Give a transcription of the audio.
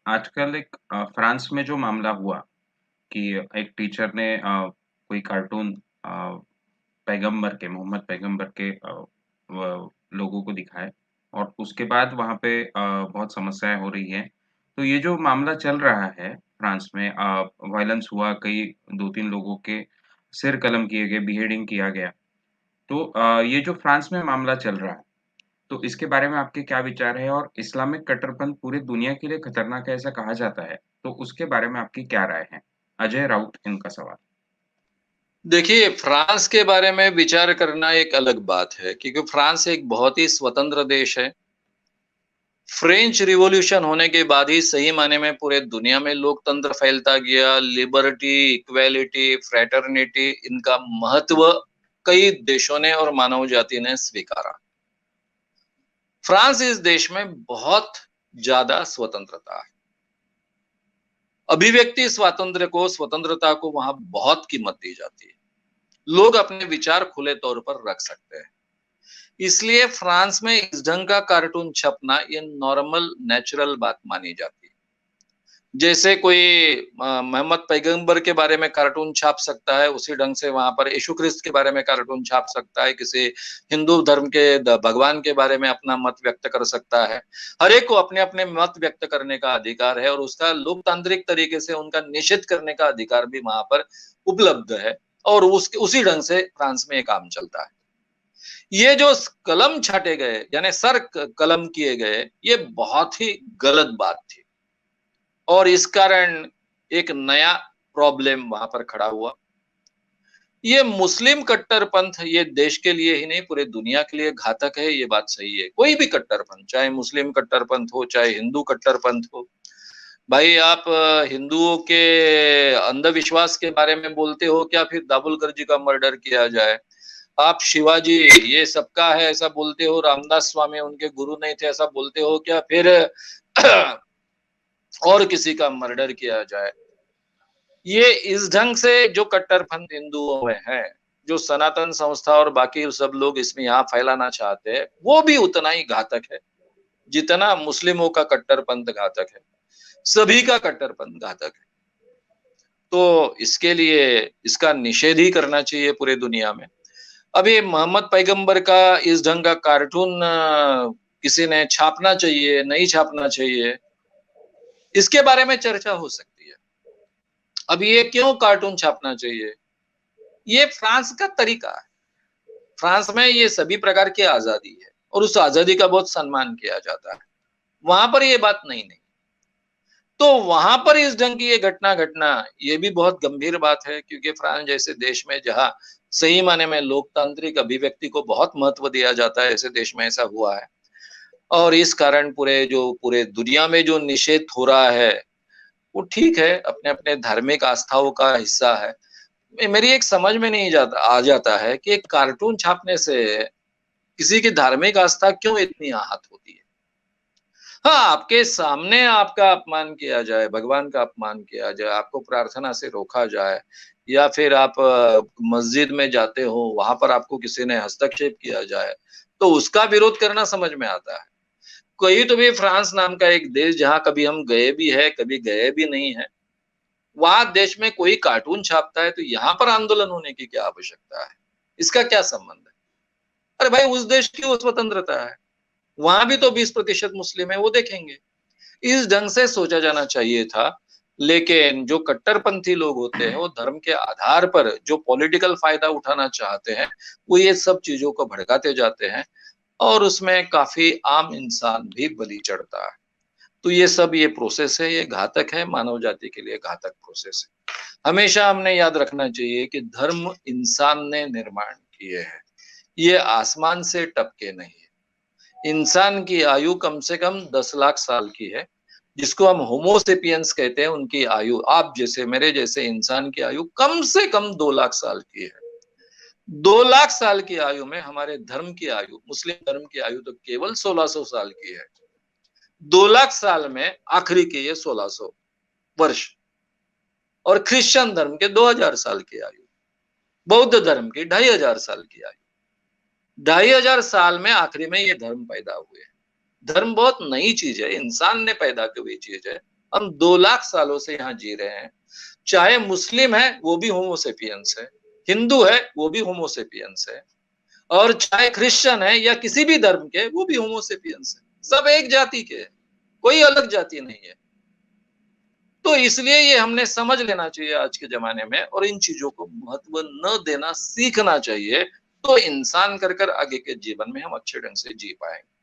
आजकल एक फ्रांस में जो मामला हुआ कि एक टीचर ने कोई कार्टून पैगंबर के मोहम्मद पैगंबर के लोगों को दिखाए और उसके बाद वहाँ पे बहुत समस्याएं हो रही हैं। तो ये जो मामला चल रहा है फ्रांस में, वायलेंस हुआ, कई 2-3 लोगों के सिर कलम किए गए, बीहेडिंग किया गया। तो ये जो फ्रांस में मामला चल रहा है, तो इसके बारे में आपके क्या विचार हैं? और इस्लामिक कट्टरपंथ पूरी दुनिया के लिए खतरनाक है ऐसा कहा जाता है, तो उसके बारे में आपकी क्या राय है? अजय राउत इनका सवाल। देखिए, फ्रांस के बारे में विचार करना एक अलग बात है, क्योंकि फ्रांस एक बहुत ही स्वतंत्र देश है। फ्रेंच रिवॉल्यूशन होने के बाद ही सही मायने में पूरे दुनिया में लोकतंत्र फैलता गया, लिबर्टी, इक्वालिटी, फ्रैटर्निटी इनका महत्व कई देशों ने और मानव जाति ने स्वीकारा। फ्रांस इस देश में बहुत ज़्यादा स्वतंत्रता है। अभिव्यक्ति स्वातंत्र्य को, स्वतंत्रता को वहाँ बहुत कीमत दी जाती है। लोग अपने विचार खुले तौर पर रख सकते हैं। इसलिए फ्रांस में इस ढंग का कार्टून छपना ये नॉर्मल नेचुरल बात मानी जाती है। जैसे कोई मोहम्मद पैगंबर के बारे में कार्टून छाप सकता है, उसी ढंग से वहां पर यीशु ख्रिस्त के बारे में कार्टून छाप सकता है, किसी हिंदू धर्म के भगवान के बारे में अपना मत व्यक्त कर सकता है। हर एक को अपने अपने मत व्यक्त करने का अधिकार है और उसका लोकतांत्रिक तरीके से उनका निषेध करने का अधिकार भी वहां पर उपलब्ध है। और उसी ढंग से फ्रांस में ये काम चलता है। ये जो कलम छाटे गए, यानी सर कलम किए गए, ये बहुत ही गलत बात थी और इस कारण एक नया प्रॉब्लम वहां पर खड़ा हुआ। ये मुस्लिम कट्टरपंथ ये देश के लिए ही नहीं पूरे दुनिया के लिए घातक है, ये बात सही है। कोई भी कट्टरपंथ, चाहे मुस्लिम कट्टरपंथ हो, चाहे हिंदू कट्टरपंथ हो। भाई आप हिंदुओं के अंधविश्वास के बारे में बोलते हो क्या? फिर दाभोलकर जी का मर्डर किया जाए। आप शिवाजी ये सबका है ऐसा बोलते हो, रामदास स्वामी उनके गुरु नहीं थे ऐसा बोलते हो क्या? फिर और किसी का मर्डर किया जाए। ये इस ढंग से जो कट्टरपंथ हिंदुओं में है, जो सनातन संस्था और बाकी सब लोग इसमें यहाँ फैलाना चाहते हैं, वो भी उतना ही घातक है जितना मुस्लिमों का कट्टरपंथ घातक है। सभी का कट्टरपंथ घातक है। तो इसके लिए इसका निषेध ही करना चाहिए पूरे दुनिया में। अभी मोहम्मद पैगंबर का इस ढंग का कार्टून किसी ने छापना चाहिए, नहीं छापना चाहिए, इसके बारे में चर्चा हो सकती है। अब ये क्यों कार्टून छापना चाहिए? ये फ्रांस का तरीका है। फ्रांस में ये सभी प्रकार की आजादी है और उस आजादी का बहुत सम्मान किया जाता है। वहां पर ये बात नहीं। तो वहां पर इस ढंग की ये घटना घटना ये भी बहुत गंभीर बात है, क्योंकि फ्रांस जैसे देश में जहां सही माने में लोकतांत्रिक अभिव्यक्ति को बहुत महत्व दिया जाता है, ऐसे देश में ऐसा हुआ है। और इस कारण पूरे दुनिया में जो निषेध हो रहा है वो ठीक है, अपने अपने धार्मिक आस्थाओं का हिस्सा है। मेरी एक समझ में नहीं आ जाता है कि एक कार्टून छापने से किसी की धार्मिक आस्था क्यों इतनी आहत होती है। हाँ, आपके सामने आपका अपमान किया जाए, भगवान का अपमान किया जाए, आपको प्रार्थना से रोका जाए, या फिर आप मस्जिद में जाते हो, वहां पर आपको किसी ने हस्तक्षेप किया जाए, तो उसका विरोध करना समझ में आता है। कोई तो भी फ्रांस नाम का एक देश जहां कभी हम गए भी है, कभी गए भी नहीं है, वहां देश में कोई कार्टून छापता है तो यहाँ पर आंदोलन होने की क्या आवश्यकता है? इसका क्या संबंध है? अरे भाई, उस देश की वो स्वतंत्रता है, वहां भी तो 20% मुस्लिम है, वो देखेंगे। इस ढंग से सोचा जाना चाहिए था। लेकिन जो कट्टरपंथी लोग होते हैं वो धर्म के आधार पर जो पॉलिटिकल फायदा उठाना चाहते हैं, वो ये सब चीजों को भड़काते जाते हैं और उसमें काफी आम इंसान भी बलि चढ़ता है। तो ये प्रोसेस है, ये घातक है, मानव जाति के लिए घातक प्रोसेस है। हमेशा हमने याद रखना चाहिए कि धर्म इंसान ने निर्माण किए हैं, ये आसमान से टपके नहीं है। इंसान की आयु कम से कम 10 लाख साल की है, जिसको हम होमोसेपियंस कहते हैं। उनकी आयु, आप जैसे मेरे जैसे इंसान की आयु कम से कम 2 लाख साल की है। 2 लाख साल की आयु में हमारे धर्म की आयु, मुस्लिम धर्म की आयु तो केवल 1600 साल की है। 2 लाख साल में आखिरी की है 1600 वर्ष, और क्रिश्चियन धर्म के 2000 साल की आयु, बौद्ध धर्म की 2500 साल की आयु। 2500 साल में आखिरी में ये धर्म पैदा हुए। धर्म बहुत नई चीज है, इंसान ने पैदा की हुई चीज है। हम 2 लाख सालों से यहाँ जी रहे हैं। चाहे मुस्लिम है वो भी होमोसेपियंस है, हिंदू है वो भी होमोसेपियंस है, और चाहे क्रिश्चियन है या किसी भी धर्म के वो भी होमोसेपियंस है। सब एक जाति के हैं, कोई अलग जाति नहीं है। तो इसलिए ये हमने समझ लेना चाहिए आज के जमाने में, और इन चीजों को महत्व न देना सीखना चाहिए। तो इंसान कर आगे के जीवन में हम अच्छे ढंग से जी पाएंगे।